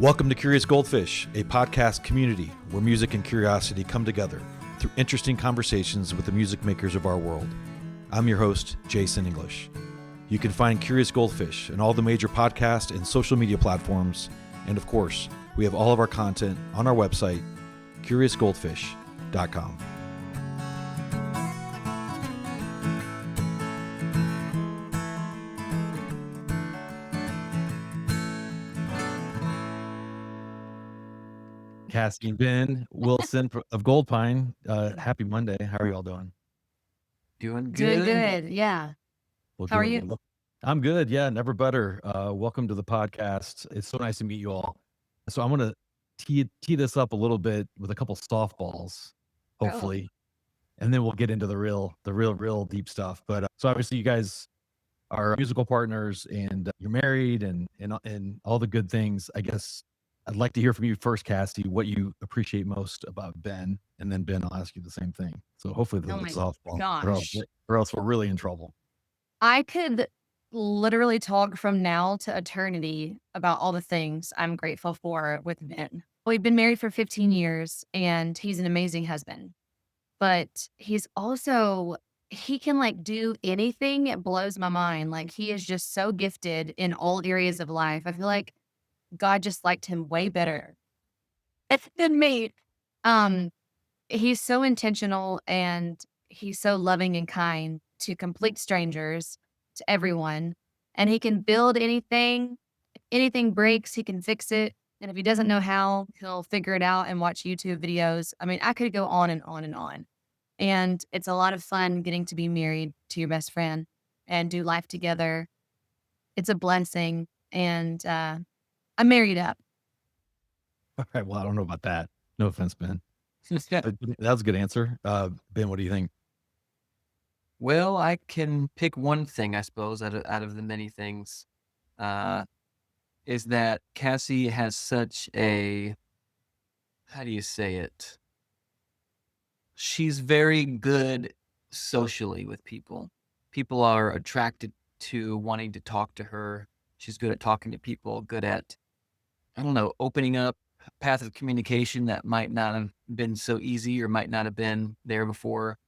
Welcome to Curious Goldfish, a podcast community where music and curiosity come together through interesting conversations with the music makers of our world. I'm your host, Jason English. You can find Curious Goldfish in all the major podcast and social media platforms, and of course, we have all of our content on our website, curiousgoldfish.com. Kassie and Ben Wilson of Goldpine. Happy Monday. How are you all doing? Doing Doing good. good, yeah. Well, How are good. you? Well, I'm good. Yeah, never better. Welcome to the podcast. It's so nice to meet you all. So I'm going to tee this up a little bit with a couple softballs, hopefully, and then we'll get into the real deep stuff. But so obviously you guys are musical partners and you're married and all the good things. I guess I'd like to hear from you first, Kassie, what you appreciate most about Ben, and then Ben, I'll ask you the same thing. So hopefully this Oh is a my softball, gosh. or else we're really in trouble. I could literally talk from now to eternity about all the things I'm grateful for with Ben. We've been married for 15 years and he's an amazing husband, but he can like do anything. It blows my mind. Like he is just so gifted in all areas of life. I feel like God just liked him way better than me. Um, he's so intentional and he's so loving and kind to complete strangers, to everyone. And he can build anything. If anything breaks, he can fix it. And if he doesn't know how, he'll figure it out and watch YouTube videos. I mean, I could go on and on and on. And it's a lot of fun getting to be married to your best friend and do life together. It's a blessing. And I'm married up. All right. Well, I don't know about that. No offense, Ben. That was a good answer. Ben, what do you think? Well, I can pick one thing, I suppose, out of the many things, is that Kassie has such a, how do you say it? She's very good socially with people. People are attracted to wanting to talk to her. She's good at talking to people, good at, I don't know, opening up paths of communication that might not have been so easy or might not have been there before.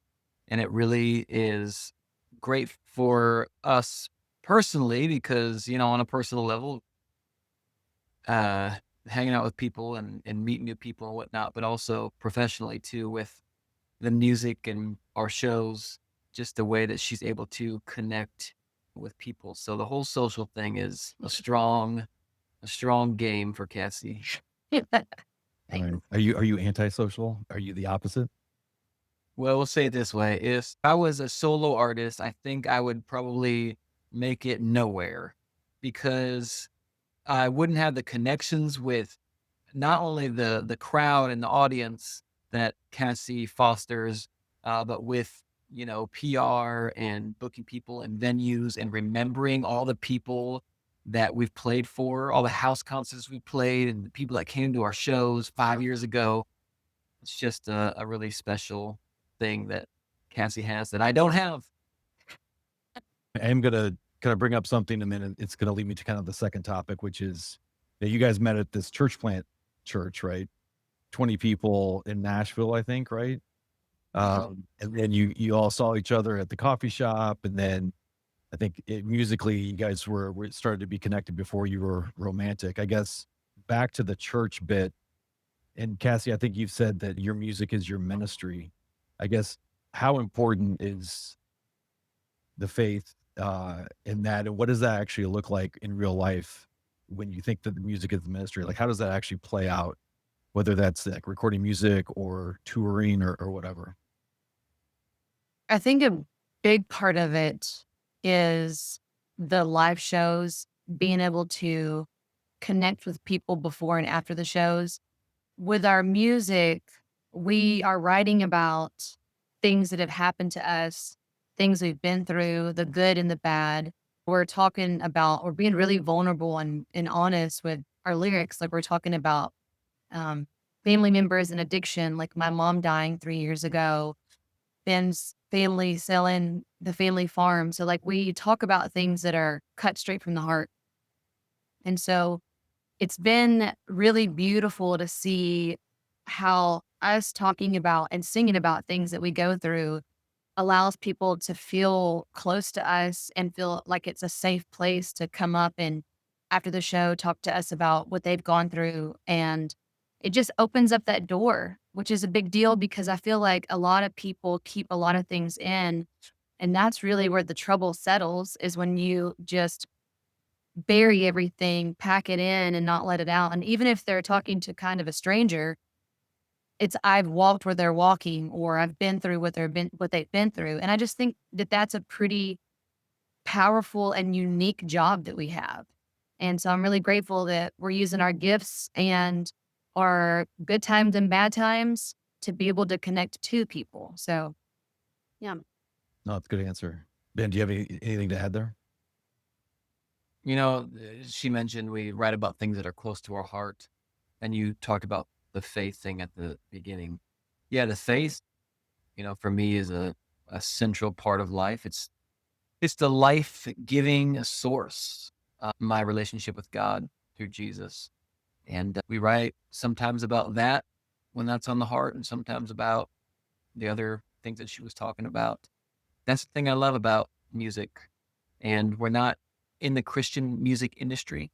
And it really is great for us personally because, on a personal level, hanging out with people and meeting new people and whatnot, but also professionally too with the music and our shows, just the way that she's able to connect with people. So the whole social thing is a strong game for Kassie. All right. Are you antisocial? Are you the opposite? Well, we'll say it this way. If I was a solo artist, I think I would probably make it nowhere because I wouldn't have the connections with not only the crowd and the audience that Kassie fosters, but with, PR and booking people and venues and remembering all the people that we've played for, all the house concerts we played and the people that came to our shows 5 years ago. It's just a really special thing that Kassie has that I don't have. I am going to kind of bring up something and then it's going to lead me to kind of the second topic, which is that you guys met at this church, right? 20 people in Nashville, I think, right? And then you all saw each other at the coffee shop. And then I think musically you guys were started to be connected before you were romantic. I guess back to the church bit. And Kassie, I think you've said that your music is your ministry. I guess how important is the faith in that, and what does that actually look like in real life when you think that the music is the ministry? Like, how does that actually play out, whether that's like recording music or touring or whatever? I think a big part of it is the live shows, being able to connect with people before and after the shows. With our music, we are writing about things that have happened to us, things we've been through, the good and the bad. We're being really vulnerable and honest with our lyrics. Like we're talking about family members and addiction, like my mom dying 3 years ago, Ben's family selling the family farm. So like we talk about things that are cut straight from the heart. And so it's been really beautiful to see how us talking about and singing about things that we go through allows people to feel close to us and feel like it's a safe place to come up and after the show talk to us about what they've gone through. And it just opens up that door, which is a big deal because I feel like a lot of people keep a lot of things in. And that's really where the trouble settles, is when you just bury everything, pack it in and not let it out. And even if they're talking to kind of a stranger, it's I've walked where they're walking, or I've been through what they've been through. And I just think that that's a pretty powerful and unique job that we have. And so I'm really grateful that we're using our gifts and our good times and bad times to be able to connect to people. So yeah. No, that's a good answer. Ben, do you have anything to add there? You know, she mentioned we write about things that are close to our heart, and you talked about the faith thing at the beginning. Yeah, the faith, for me is a central part of life. It's the life-giving source of my relationship with God through Jesus. And we write sometimes about that when that's on the heart, and sometimes about the other things that she was talking about. That's the thing I love about music. And we're not in the Christian music industry,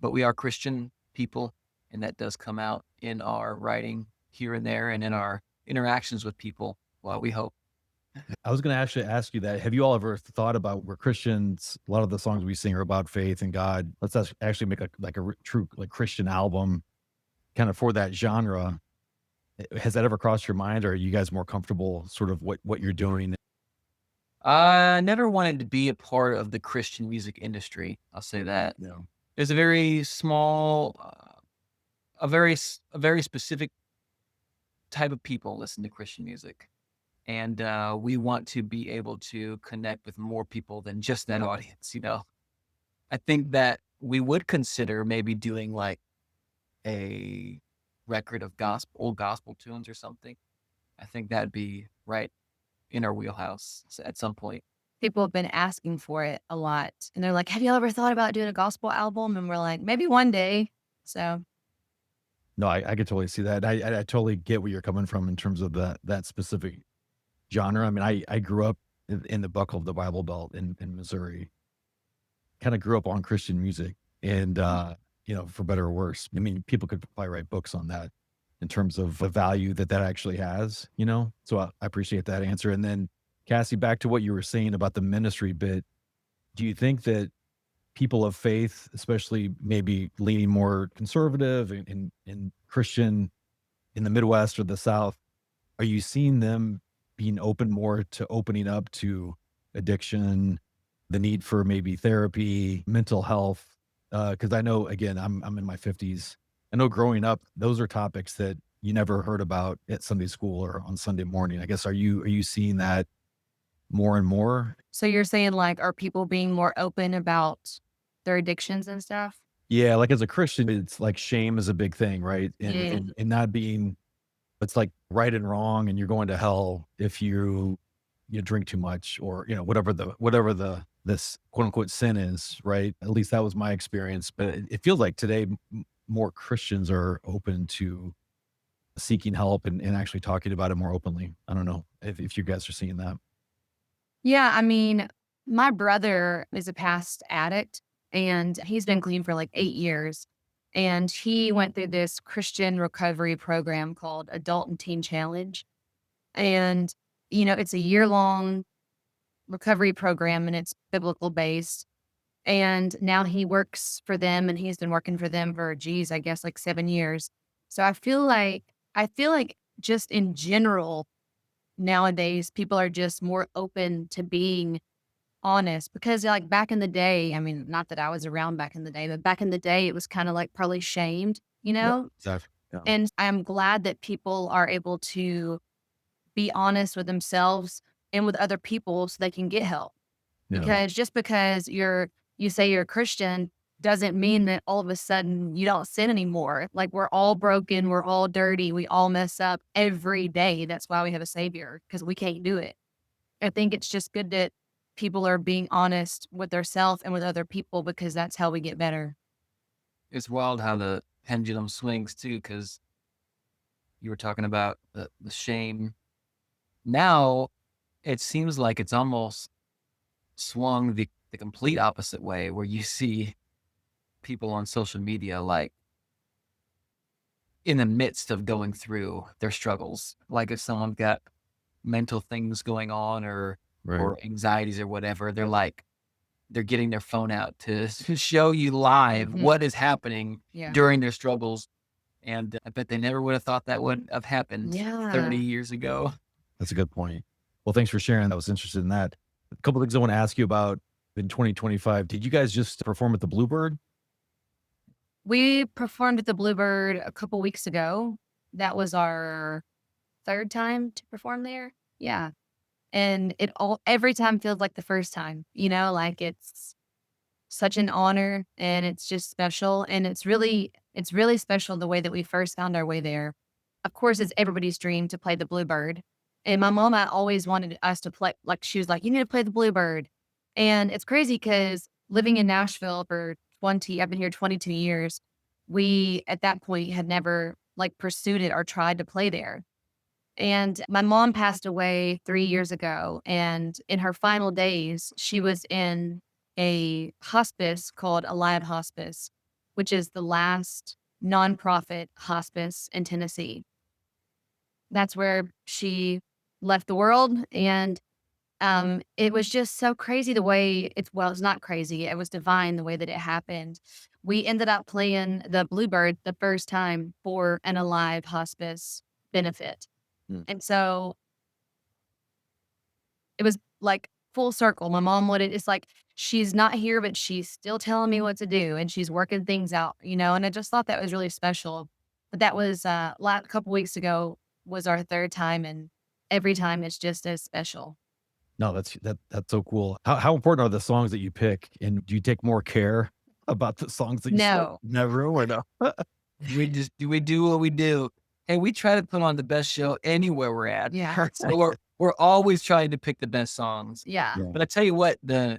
but we are Christian people. And that does come out in our writing here and there and in our interactions with people. Well, we hope. I was going to actually ask you that. Have you all ever thought about, we're Christians, a lot of the songs we sing are about faith and God. Let's actually make a true like Christian album kind of for that genre. Has that ever crossed your mind, or are you guys more comfortable sort of what you're doing? I never wanted to be a part of the Christian music industry. I'll say that. No. There's a very small, a very specific type of people listen to Christian music. And we want to be able to connect with more people than just that audience. I think that we would consider maybe doing like a record of old gospel tunes or something. I think that'd be right in our wheelhouse at some point. People have been asking for it a lot. And they're like, have you ever thought about doing a gospel album? And we're like, maybe one day. So No, I could totally see that. I totally get where you're coming from in terms of that specific genre. I mean, I grew up in the buckle of the Bible Belt in Missouri. Kind of grew up on Christian music, and for better or worse. I mean, people could probably write books on that in terms of the value that actually has. So I appreciate that answer. And then, Kassie, back to what you were saying about the ministry bit. Do you think that people of faith, especially maybe leaning more conservative and Christian in the Midwest or the South, are you seeing them being open more to opening up to addiction, the need for maybe therapy, mental health? Because I know, again, I'm in my 50s. I know growing up, those are topics that you never heard about at Sunday school or on Sunday morning. I guess, are you seeing that more and more? so you're saying, like, are people being more open about their addictions and stuff? Yeah, like as a Christian, it's like shame is a big thing, right? And Yeah. and not being, it's like right and wrong, and you're going to hell if you drink too much, or whatever the this quote unquote sin is, right? At least that was my experience. But it feels like today more Christians are open to seeking help and actually talking about it more openly. I don't know if you guys are seeing that. Yeah, I mean, my brother is a past addict and he's been clean for like 8 years. And he went through this Christian recovery program called Adult and Teen Challenge. And, it's a year long recovery program and it's biblical based. And now he works for them and he's been working for them for, geez, I guess like 7 years. So I feel like just in general, nowadays people are just more open to being honest, because like back in the day, I mean, not that I was around back in the day, but back in the day it was kind of like probably shamed, Yep. Exactly. Yeah. and I'm glad that people are able to be honest with themselves and with other people so they can get help. Yeah. Because just because you say you're a Christian doesn't mean that all of a sudden you don't sin anymore. Like, we're all broken, we're all dirty, we all mess up every day. That's why we have a savior, because we can't do it. I think it's just good that people are being honest with themselves and with other people, because that's how we get better. It's wild how the pendulum swings too, because you were talking about the shame. Now it seems like it's almost swung the complete opposite way, where you see people on social media like in the midst of going through their struggles. Like if someone got mental things going on Right. or anxieties or whatever, they're getting their phone out to show you live Mhm. what is happening Yeah. during their struggles. And I bet they never would have thought that would have happened 30 Yeah. years ago. That's a good point. Well, thanks for sharing. I was interested in that. A couple things I want to ask you about in 2025. Did you guys just perform at the Bluebird? We performed at the Bluebird a couple weeks ago. That was our third time to perform there. Yeah. And every time feels like the first time, like it's such an honor and it's just special. And it's really special the way that we first found our way there. Of course, it's everybody's dream to play the Bluebird. And my mama always wanted us to play, like, she was like, you need to play the Bluebird. And it's crazy because living in Nashville for I've been here 22 years. We, at that point, had never like pursued it or tried to play there. And my mom passed away 3 years ago, and in her final days, she was in a hospice called Alive Hospice, which is the last nonprofit hospice in Tennessee. That's where she left the world, and, it was just so crazy the way it's not crazy, it was divine the way that it happened. We ended up playing the Bluebird the first time for an Alive Hospice benefit. Mm. And so it was like full circle. My mom it's like she's not here, but she's still telling me what to do and she's working things out, and I just thought that was really special. But that was a couple weeks ago was our third time, and every time it's just as special. No, that's so cool. How important are the songs that you pick, and do you take more care about the songs that you select No. in that room or no? We do what we do. Hey, we try to put on the best show anywhere we're at. Yeah. So we're always trying to pick the best songs. Yeah. Yeah. But I tell you what, the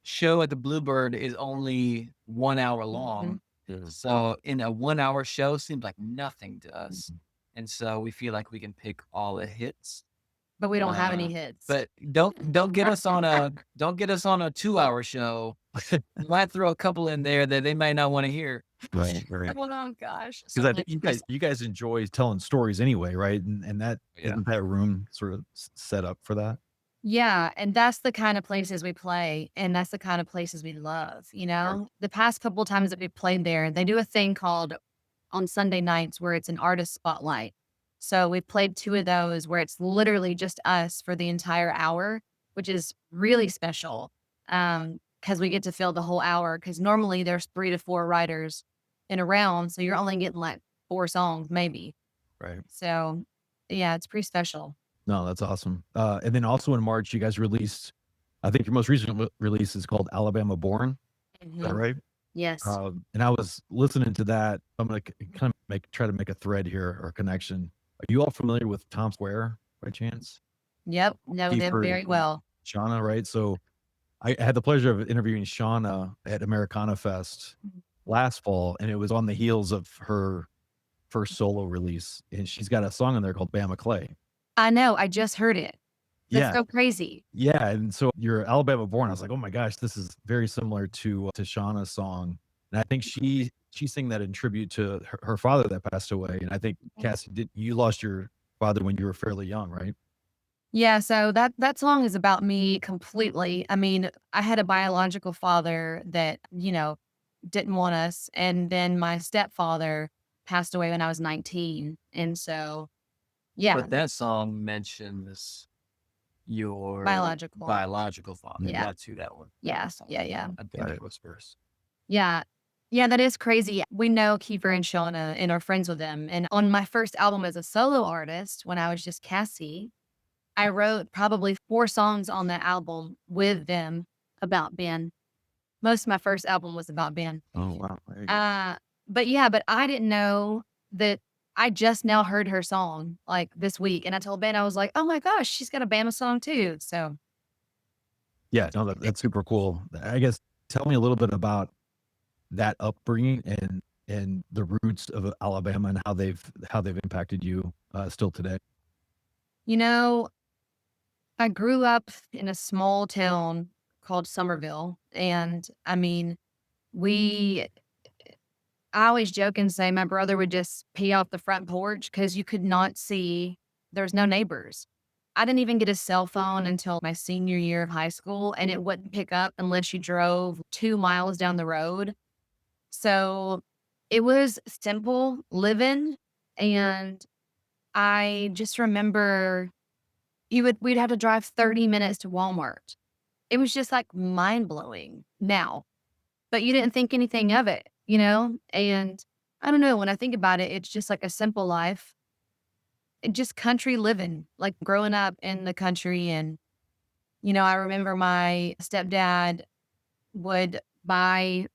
show at the Bluebird is only 1 hour long. Mhm. So in a 1 hour show seems like nothing to us. Mhm. And so we feel like we can pick all the hits. But we don't have any Uh, hits. But don't get us on a 2 hour show. You might throw a couple in there that they might not want to hear. Right, right. Oh gosh. Because I think you guys enjoy telling stories anyway, right? And that Yeah. isn't that room sort of set up for that? Yeah, and that's the kind of places we play, and that's the kind of places we love, you know? The past couple times that we played there, they do a thing called on Sunday nights where it's an artist spotlight. So we played 2 of those where it's literally just us for the entire hour, which is really special. Because we get to fill the whole hour. Because normally there's 3 to 4 writers in a round, so you're only getting, like, 4 songs maybe. Right. So, yeah, it's pretty special. No, that's awesome. And then also in March, you guys released, I think your most recent release is called Alabama Born. Is that Mhm. right? Yes. And I was listening to that. I'm gonna kind of try to make a thread here or connection. Are you all familiar with Tom Square by chance? Yep, know them Kiefer very and well. Shauna, right? So I had the pleasure of interviewing Shauna at Americana Fest Mhm. last fall, and it was on the heels of her first solo release, and she's got a song in there called Bama Clay. I know, I just heard it. That's Yeah, so crazy. yeah, and so you're Alabama Born. I was like, oh my gosh, this is very similar to Shauna's song, and I think she sang that in tribute to her father that passed away. And I think Cassie, you lost your father when you were fairly young, right? Yeah, so that song is about me completely. I mean, I had a biological father that, didn't want us, and then my stepfather passed away when I was 19, and so, yeah, But that song mentions your biological. biological father. Yeah. That's who that one. Yeah, yeah, yeah. I think Got it it. was first. Yeah. Yeah, that is crazy. We know Kiefer and Shauna and are friends with them, and on my first album as a solo artist, when I was just Cassie, I wrote probably 4 songs on that album with them about Ben. Most of my first album was about Ben. Oh wow, there you go. But yeah, but I didn't know that I just now heard her song, like, this week, and I told Ben, I was like, "Oh my gosh, she's got a Bama song too." So, Yeah, no, that's super cool. I guess tell me a little bit about that upbringing and and the roots of Alabama and how they've impacted you still today. You know, I grew up in a small town called Somerville. And I mean, we, I always joke and say my brother would just pee off the front porch because you could not see, there's no neighbors. I didn't even get a cell phone until my senior year of high school, and it wouldn't pick up unless you drove 2 miles down the road. So it was simple living. And I just remember we'd have to drive 30 minutes to Walmart. It was just like mind blowing now, but you didn't think anything of it, you know? And I don't know, when I think about it, it's just like a simple life, just country living, like growing up in the country. And, I remember my stepdad would buy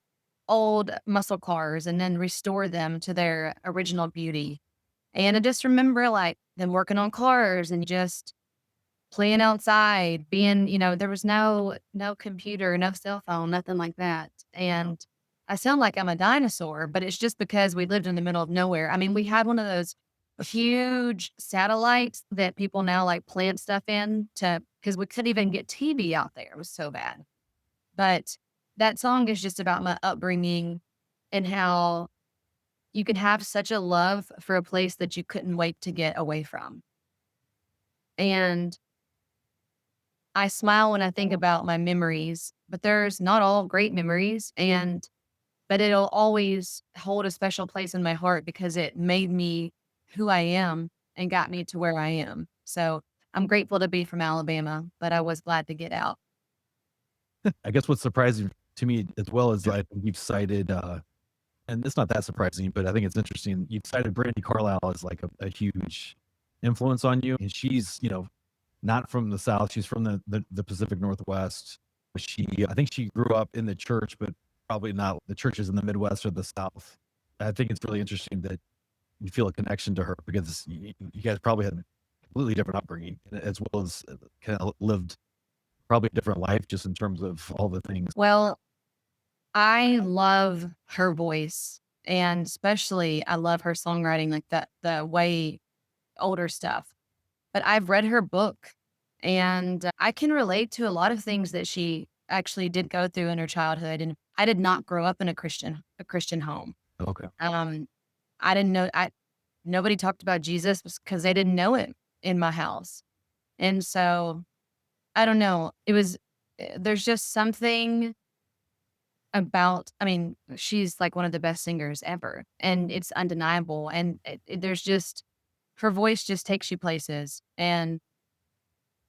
old muscle cars and then restore them to their original beauty. And I just remember like them working on cars and just playing outside, being, there was no computer, no cell phone, nothing like that. And I sound like I'm a dinosaur, but it's just because we lived in the middle of nowhere. I mean, we had one of those huge satellites that people now like plant stuff in to because we couldn't even get TV out there. It was so bad. But that song is just about my upbringing and how you could have such a love for a place that you couldn't wait to get away from. And I smile when I think about my memories, but there's not all great memories. But it'll always hold a special place in my heart because it made me who I am and got me to where I am. So I'm grateful to be from Alabama, but I was glad to get out. I guess what's surprising to me as well is I think you've cited, and it's not that surprising, but I think it's interesting. You've cited Brandi Carlile as like a huge influence on you, and she's not from the South. She's from the Pacific Northwest. I think she grew up in the church, but probably not the churches in the Midwest or the South. I think it's really interesting that you feel a connection to her because you guys probably had completely different upbringing as well as kind of lived probably a different life just in terms of all the things. Well, I love her voice, and especially I love her songwriting, like the way older stuff. But I've read her book, and I can relate to a lot of things that she actually did go through in her childhood. And I did not grow up in a Christian home. Okay. I didn't know nobody talked about Jesus because they didn't know it in my house. And so I don't know. There's just something about, I mean, she's like one of the best singers ever, and it's undeniable. And there's just, her voice just takes you places, and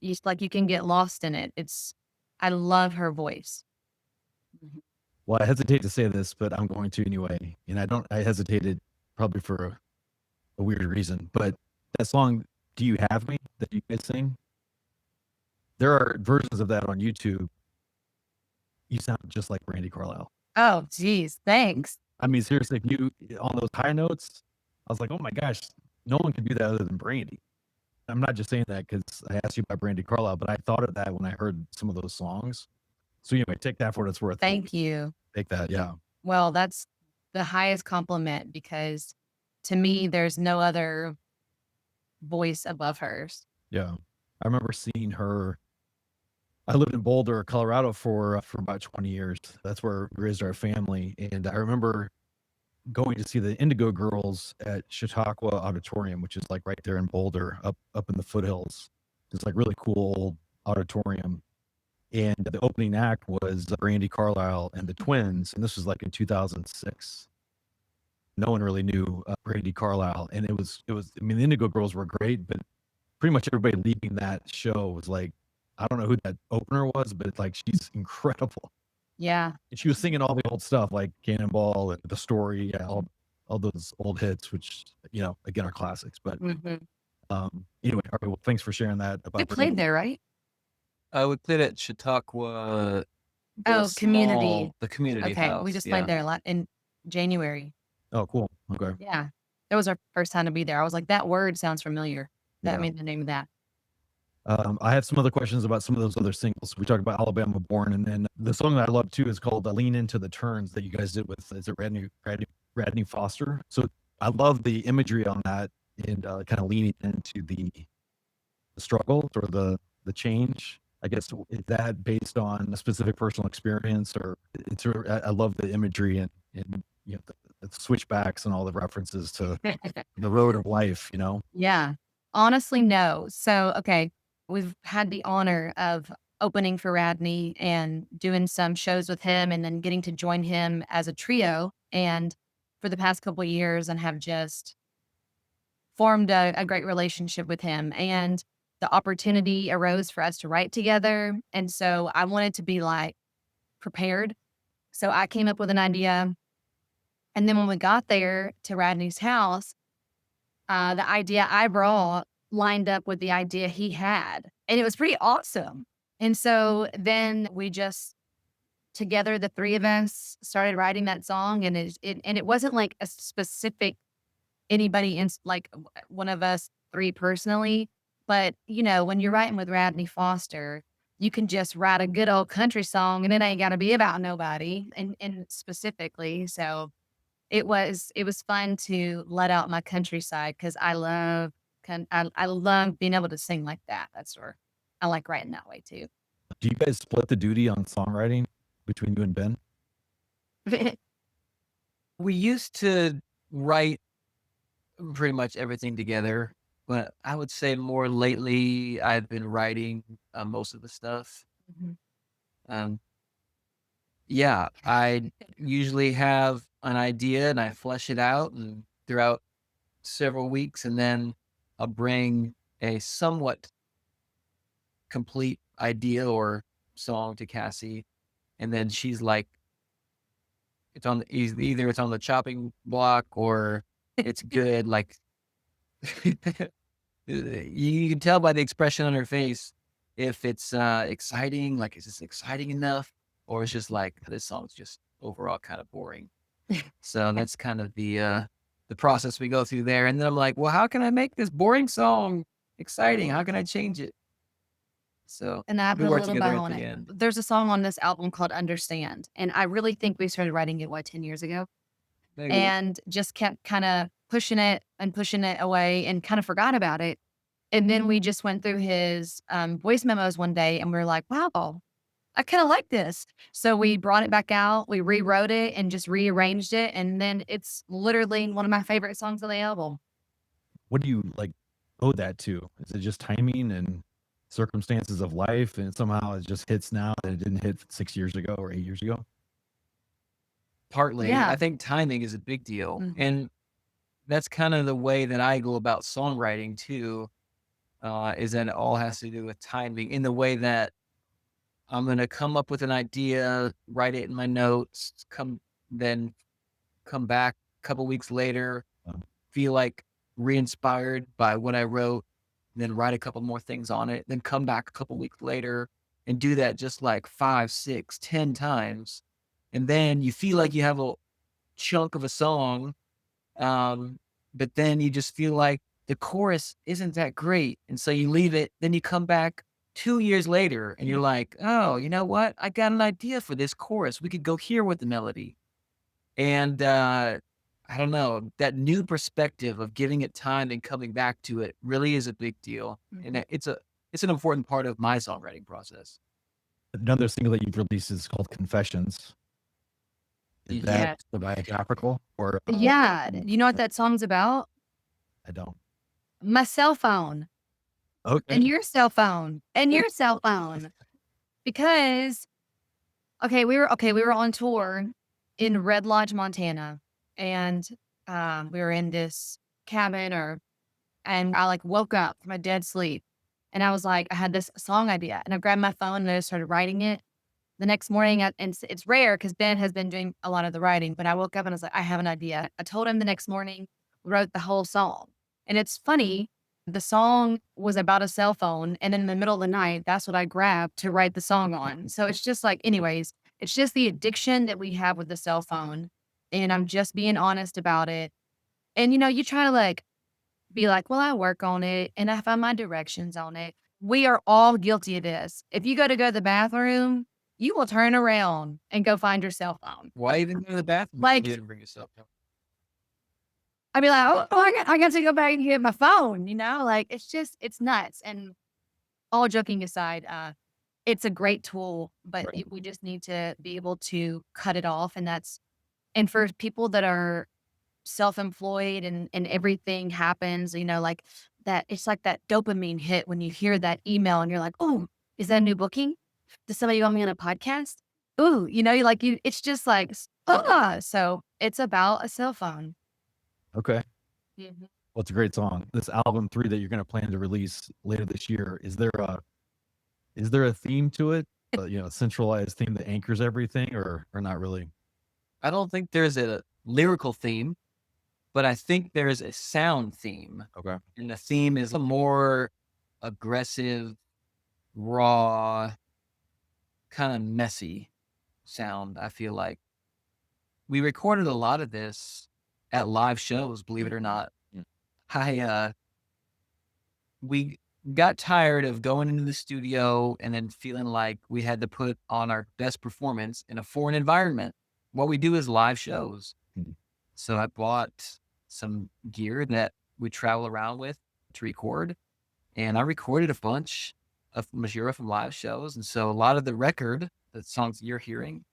you can get lost in it. I love her voice. Mhm. Well, I hesitate to say this, but I'm going to anyway. And I hesitated probably for a weird reason, but that song, Do You Have Me, that you guys sing, there are versions of that on YouTube. You sound just like Brandi Carlile. Oh, geez. Thanks. I mean, seriously, if you on those high notes, I was like, oh my gosh, no one can do that other than Brandi. I'm not just saying that because I asked you about Brandi Carlile, but I thought of that when I heard some of those songs. So anyway, take that for what it's worth. Thank you. Take that, yeah. Well, that's the highest compliment because to me, there's no other voice above hers. Yeah. I remember seeing her. I lived in Boulder, Colorado for about 20 years. That's where we raised our family. And I remember going to see the Indigo Girls at Chautauqua Auditorium, which is like right there in Boulder, up in the foothills. It's like really cool old auditorium. And the opening act was Brandi Carlile and the Twins, and this was like in 2006. No one really knew Brandi Carlile, and it was. I mean, the Indigo Girls were great, but pretty much everybody leaving that show was like, I don't know who that opener was, but it's like she's incredible. Yeah. And she was singing all the old stuff like Cannonball and The Story, yeah, all those old hits, which again are classics. But Mhm. anyway, all right, well, thanks for sharing that We about played Brandi. there, right? We played at Chautauqua, Oh, community. the community Okay. house. We just Yeah. played there a lot in January. Oh, cool. Okay. Yeah. That was our first time to be there. I was like, that word sounds familiar. That Yeah. made the name of that. I have some other questions about some of those other singles. We talked about Alabama Born, and then the song that I love too is called "Lean Into the Turns" that you guys did with, is it Radney Foster? So I love the imagery on that, and kind of leaning into the struggle or the change. I guess, is that based on a specific personal experience, or it's I love the imagery and the switchbacks and all the references to the road of life. Yeah. Honestly, no. So, okay, we've had the honor of opening for Radney and doing some shows with him and then getting to join him as a trio. And for the past couple of years, and have just formed a great relationship with him. And the opportunity arose for us to write together. And so I wanted to be like prepared. So I came up with an idea. And then when we got there to Radney's house, the idea I brought lined up with the idea he had, and it was pretty awesome. And so then we just together, the three of us started writing that song, and it wasn't like a specific anybody in like one of us three personally, but when you're writing with Radney Foster, you can just write a good old country song, and it ain't got to be about nobody, and specifically. So it was fun to let out my countryside because I love being able to sing like that. That's where I like writing that way too. Do you guys split the duty on songwriting between you and Ben? We used to write pretty much everything together, but I would say more lately I've been writing most of the stuff. Mhm. Um, yeah, I usually have an idea and I flesh it out and throughout several weeks, and then I'll bring a somewhat complete idea or song to Cassie, and then she's like, either it's on the chopping block or it's good. Like you can tell by the expression on her face if it's exciting, like is this exciting enough, or it's just like this song's just overall kind of boring. So that's kind of the process we go through there. And then I'm like, well, how can I make this boring song exciting? How can I change it? So And I we put a work little bow together at on the it. end. There's a song on this album called Understand, and I really think we started writing it 10 years ago, Maybe. and just kept kind of pushing it away and kind of forgot about it. And then we just went through his voice memos one day, and we were like, wow, I kind of like this. So we brought it back out, we rewrote it and just rearranged it. And then it's literally one of my favorite songs on the album. What do you like owe that to? Is it just timing and circumstances of life, and somehow it just hits now that it didn't hit 6 years ago or 8 years ago? Partly, Yeah. I think timing is a big deal. Mhm. And that's kind of the way that I go about songwriting too, is that it all has to do with timing in the way that I'm going to come up with an idea, write it in my notes, then come back a couple weeks later, Um, feel like re-inspired by what I wrote, then write a couple more things on it, then come back a couple weeks later and do that just like 5, 6, 10 times. And then you feel like you have a chunk of a song, um, but then you just feel like the chorus isn't that great. And so you leave it, then you come back 2 years later and you're like, oh, you know what? I got an idea for this chorus. We could go here with the melody. And I don't know, that new perspective of giving it time and coming back to it really is a big deal. And Mhm. it's an important part of my songwriting process. Another single that you've released is called Confessions. Is that Yeah. biographical, or Yeah. You know what that song's about? I don't? My cell phone Okay. and your cell phone and your cell phone. Because we were on tour in Red Lodge, Montana, and we were in this cabin, and I like woke up from my dead sleep, and I was like, I had this song idea, and I grabbed my phone and I started writing it. The next morning, and it's rare because Ben has been doing a lot of the writing, but I woke up and I was like, I have an idea. I told him the next morning, wrote the whole song. And it's funny, the song was about a cell phone. And in the middle of the night, that's what I grabbed to write the song on. So it's just like, anyways, it's just the addiction that we have with the cell phone. And I'm just being honest about it. And you try to like be like, well, I work on it and I find my directions on it. we are all guilty of this. If you go to the bathroom, you will turn around and go find your cell phone. Why even go to the bathroom? Like, You didn't bring yourself. I'd be like, oh, I got to go back and get my phone, like it's nuts. And all joking aside, it's a great tool, but Right. we just need to be able to cut it off. And for people that are self-employed and everything happens, like that, it's like that dopamine hit when you hear that email and you're like, oh, is that a new booking? Does somebody want me on a podcast? Ooh, it's just like, so it's about a cell phone. Okay. Mhm. Well, it's a great song. This album 3 that you're going to plan to release later this year, is there a theme to it? A centralized theme that anchors everything, or not really? I don't think there's a lyrical theme, but I think there's a sound theme. Okay. And the theme is a more aggressive, raw, kind of messy sound, I feel like. We recorded a lot of this at live shows, believe it or not. Mm. We got tired of going into the studio and then feeling like we had to put on our best performance in a foreign environment. What we do is live shows. Mhm. So I bought some gear that we travel around with to record, and I recorded a bunch of material from live shows. And so a lot of the songs you're hearing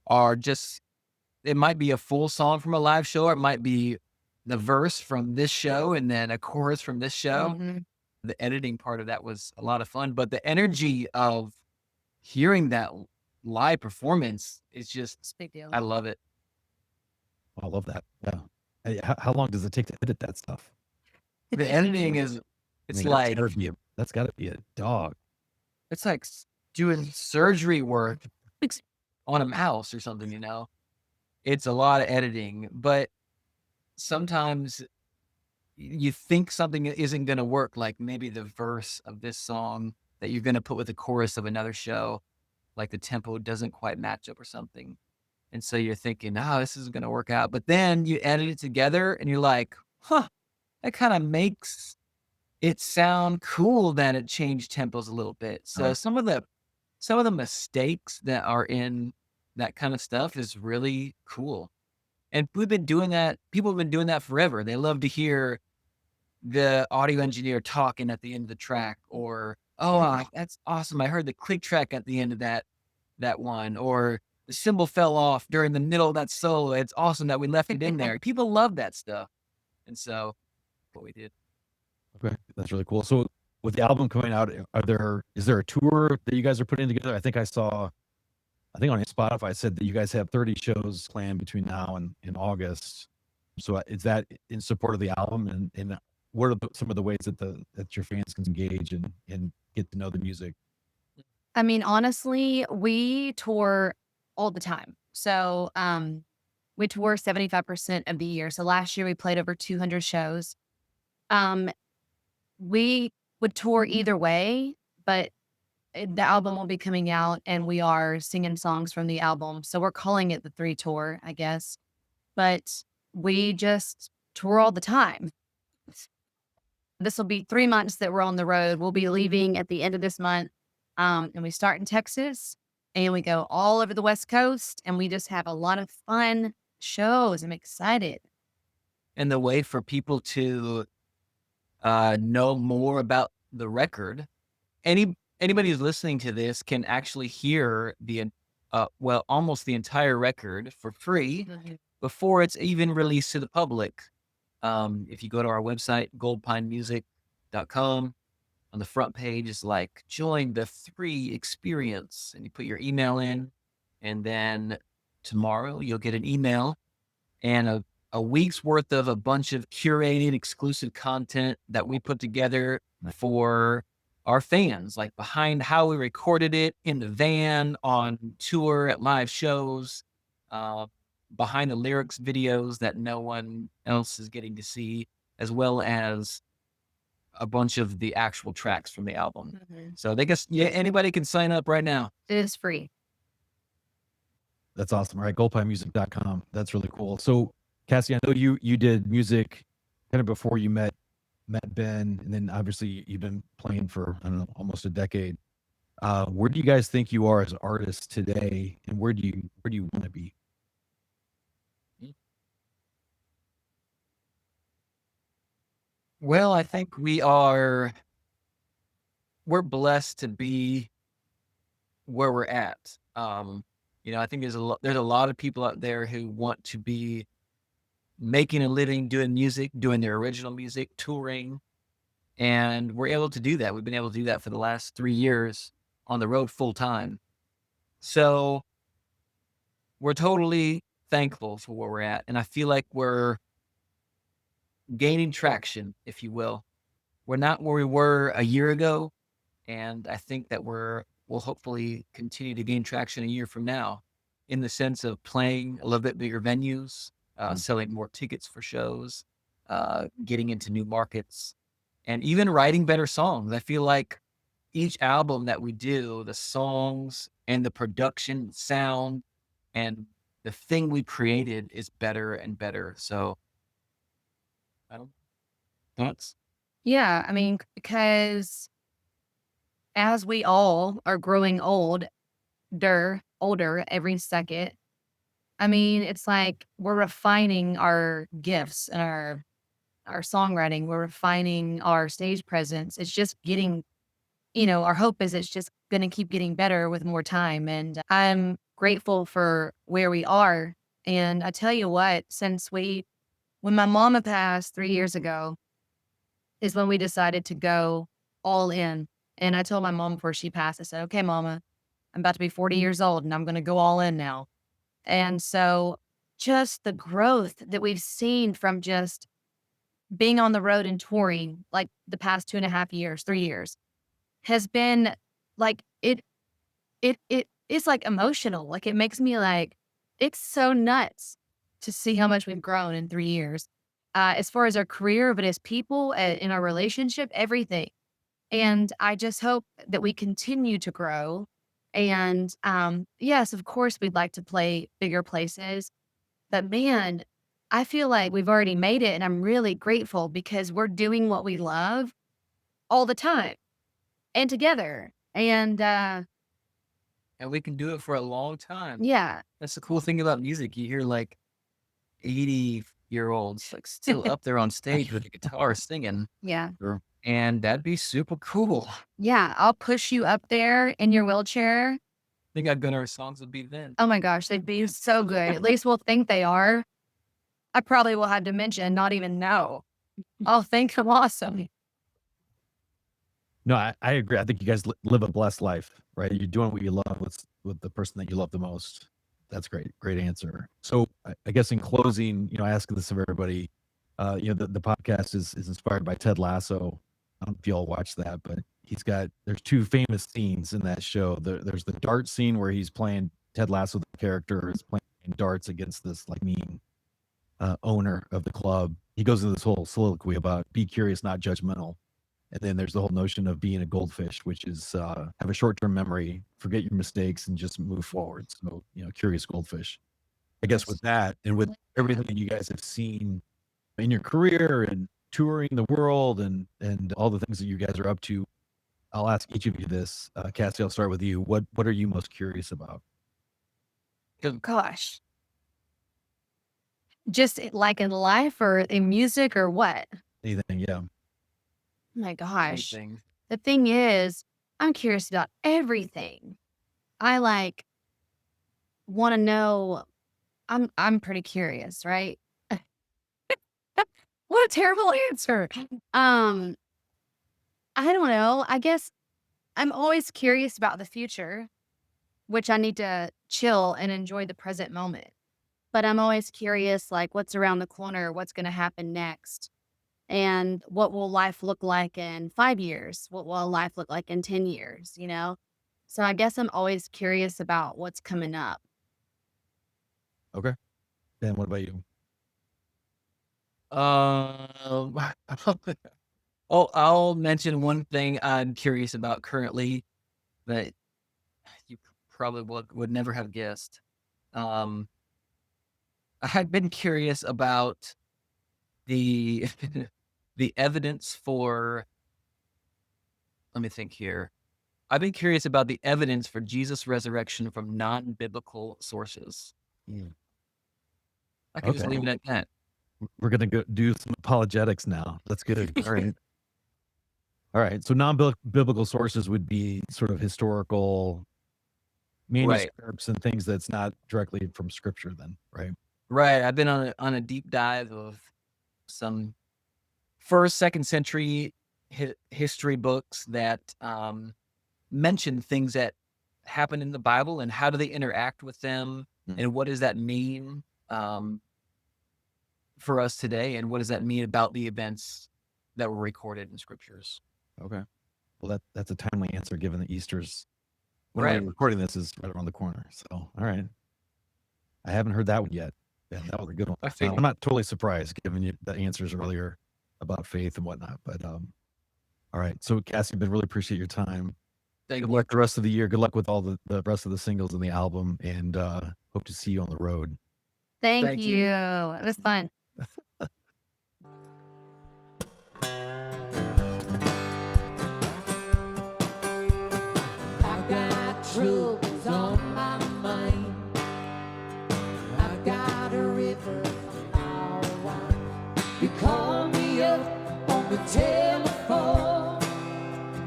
are just, it might be a full song from a live show, or it might be the verse from this show and then a chorus from this show. Mhm. The editing part of that was a lot of fun, but the energy of hearing that live performance is just, It's a big deal. I love it. I love that. Yeah. Hey, how long does it take to edit that stuff? The editing is, it's like, that's gotta be a dog. it's like doing surgery work Ex- on a mouse or something, It's a lot of editing, but sometimes you think something isn't going to work, like maybe the verse of this song that you're going to put with the chorus of another show, like the tempo doesn't quite match up or something. And so you're thinking, oh, this is going to work out. But then you edit it together and you're like, huh, that kind of makes it sound cool that it changed tempos a little bit. So Right. some of the mistakes that are in that kind of stuff is really cool. And we've been doing that. People have been doing that forever. They love to hear the audio engineer talking at the end of the track, or, oh, that's awesome. I heard the click track at the end of that one, or the cymbal fell off during the middle of that solo. It's awesome that we left it in there. People love that stuff. And so what we did. Okay. That's really cool. So with the album coming out, is there a tour that you guys are putting together? I think on Spotify it said that you guys have 30 shows planned between now and in August. So is that in support of the album, and what are some of the ways that your fans can engage and get to know the music? I mean, honestly, we tour all the time. So, we tour 75% of the year. So last year we played over 200 shows. Um, we would tour either way, but the album will be coming out and we are singing songs from the album. So we're calling it the 3 tour, I guess. But we just tour all the time. This will be 3 months that we're on the road. We'll be leaving at the end of this month. And we start in Texas and we go all over the West Coast and we just have a lot of fun shows. I'm excited. And the way for people to know more about the record, anybody who's listening to this can actually hear almost the entire record for free before it's even released to the public. If you go to our website, goldpinemusic.com, on the front page is like, join the 3 experience, and you put your email in, and then tomorrow you'll get an email and a week's worth of a bunch of curated exclusive content that we put together for our fans, like behind how we recorded it in the van, on tour, at live shows, behind the lyrics videos that no one else is getting to see, as well as a bunch of the actual tracks from the album. So anybody can sign up right now. It is free. That's awesome. All right. Goldpinemusic.com. That's really cool. So Kassie, I know you did music kind of before you met met Ben, and then obviously you've been playing for, I don't know, almost a decade. Where do you guys think you are as artists today, and where do you want to be? Well, I think we're blessed to be where we're at. I think there's a lot of people out there who want to be making a living doing music, doing their original music, touring, and we're able to do that. We've been able to do that for the last 3 years on the road full time. So we're totally thankful for where we're at, and I feel like we're gaining traction, if you will. We're not where we were a year ago, and I think that we'll hopefully continue to gain traction a year from now in the sense of playing a little bit bigger venues, selling more tickets for shows, getting into new markets, and even writing better songs. I feel like each album that we do, the songs and the production sound and the thing we created is better and better. So I don't thoughts. Yeah, I mean, because as we all are growing older every second, I mean, it's like we're refining our gifts and our songwriting. We're refining our stage presence. It's just getting, our hope is it's just going to keep getting better with more time. And I'm grateful for where we are. And I tell you what, when my mama passed 3 years ago, is when we decided to go all in. And I told my mom before she passed, I said, okay, mama, I'm about to be 40 years old and I'm going to go all in now. And so just the growth that we've seen from just being on the road and touring, like the past 2.5 years, 3 years, has been like it is like emotional. Like it makes me like it's so nuts to see how much we've grown in 3 years. As far as our career, but as people in our relationship, everything. And I just hope that we continue to grow. And yes, of course, we'd like to play bigger places. But man, I feel like we've already made it. And I'm really grateful because we're doing what we love all the time and together. And And we can do it for a long time. yeah, That's the cool thing about music. You hear like 80-year-olds like still up there on stage with a guitar singing, yeah, Sure. and that'd be super cool. I yeah. I'll push you up there in your wheelchair. think how good our songs would be then. Oh my gosh, they'd be so good. At least we'll think they are. I probably will have dementia and not even know. I'll think I'm awesome. No, I agree. I think you guys live a blessed life, right? You're doing what you love with the person that you love the most. That's great. Great answer. So I guess in closing, I ask this of everybody. The podcast is inspired by Ted Lasso. I don't know if you all watch that, but there's two famous scenes in that show. There's the dart scene where he's playing Ted Lasso, the character is playing darts against this like mean owner of the club. He goes into this whole soliloquy about be curious, not judgmental. And then there's the whole notion of being a goldfish, which is have a short-term memory, forget your mistakes, and just move forward. So, curious goldfish. I guess with that and with everything that you guys have seen in your career and touring the world and all the things that you guys are up to, I'll ask each of you this. Cassie, I'll start with you. What are you most curious about? Gosh. Just like in life or in music or what? Oh Anything? Yeah. my gosh. Anything. The thing is, I'm curious about everything. I like want to know. I'm pretty curious, right? What a terrible answer. Um, I don't know. I guess I'm always curious about the future, which I need to chill and enjoy the present moment. But I'm always curious, like what's around the corner, what's going to happen next, and what will life look like in 5 years? What will life look like in 10 years? So I guess I'm always curious about what's coming up. Okay. Ben, what about you? Um, oh, I'll mention one thing I'm curious about currently that you probably would never have guessed. Um, I've been curious about the the evidence for, let me think here. I've been curious about the evidence for Jesus' resurrection from non-biblical sources. I could just Okay. leave it at that. We're going to go do some apologetics now. That's good. All right. All right. So non-biblical sources would be sort of historical manuscripts and things that's not directly from scripture then, right? Right. I've been on a deep dive of some first, second century history books that mention things that happen in the Bible and how do they interact with them and what does that mean for us today, and what does that mean about the events that were recorded in scriptures. Okay. Well, that's a timely answer given that Easter's, when Right. we're recording this, is right around the corner. So, all right. I haven't heard that one yet. Yeah, that was a good one. I figured. I'm not totally surprised given you the answers earlier about faith and whatnot, but all right. So Kassie, I really appreciate your time. Thank Good you. luck the rest of the year. Good luck with all the rest of the singles and the album, and hope to see you on the road. Thank you. It was fun. I got troubles on my mind. I got a river on my wife. You call me up on the telephone,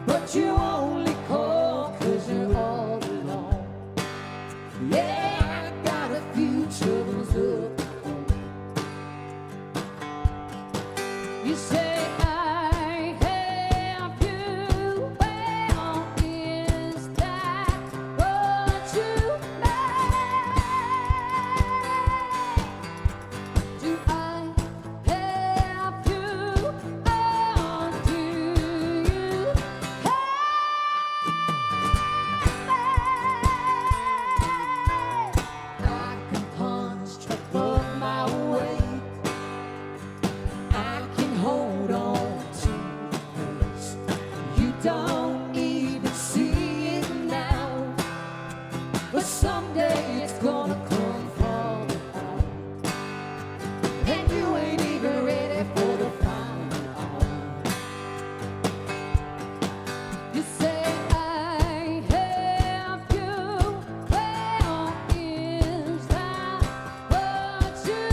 but you only call 'cause you're all alone. Yeah, I got a few troubles up. You say I have you. Well, is that what you meant? Do I have you? Or do you I can punch above my weight. I can hold on to this. You don't even see it now, but someday it's gonna come falling out, and you ain't even ready for the final. You say I have you. Well, is that what you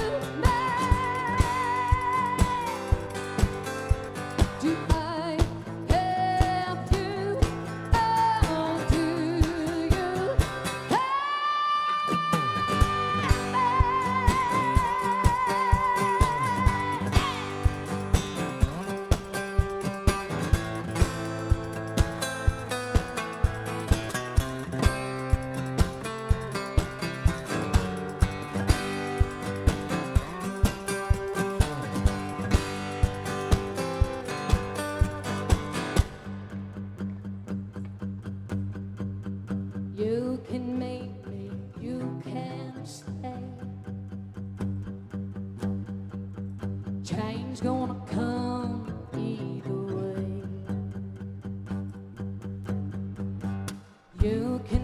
meant? Do I have you? Or do you You can make me, you can stay. Change gonna come either way. You can